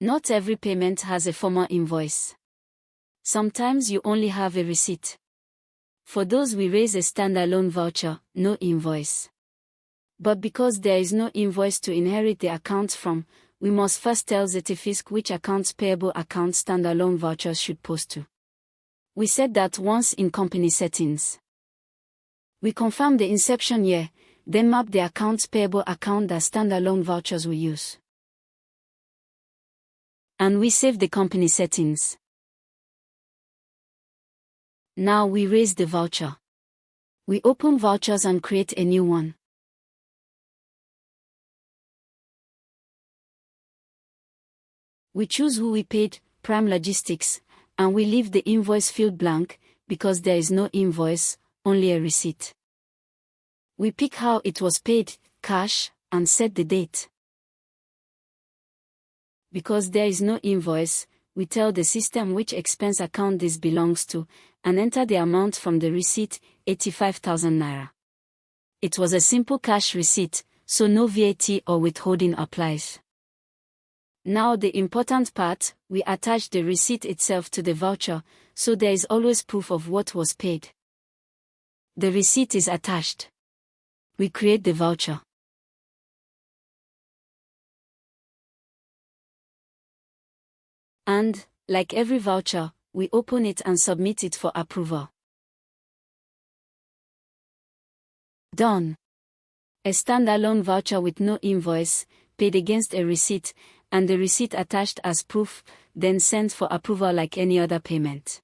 Not every payment has a formal invoice. Sometimes you only have a receipt. For those we raise a standalone voucher, no invoice. But because there is no invoice to inherit the accounts from, we must first tell ZetaFisc which accounts payable account standalone vouchers should post to. We set that once in company settings. We confirm the inception year, then map the accounts payable account that standalone vouchers will use. And we save the company settings. Now we raise the voucher. We open Vouchers and create a new one. We choose who we paid, Prime Logistics, and we leave the invoice field blank, because there is no invoice, only a receipt. We pick how it was paid, cash, and set the date. Because there is no invoice, we tell the system which expense account this belongs to, and enter the amount from the receipt, 85,000 naira. It was a simple cash receipt, so no VAT or withholding applies. Now the important part, we attach the receipt itself to the voucher, so there is always proof of what was paid. The receipt is attached. We create the voucher. And, like every voucher, we open it and submit it for approval. Done. A standalone voucher with no invoice, paid against a receipt, and the receipt attached as proof, then sent for approval like any other payment.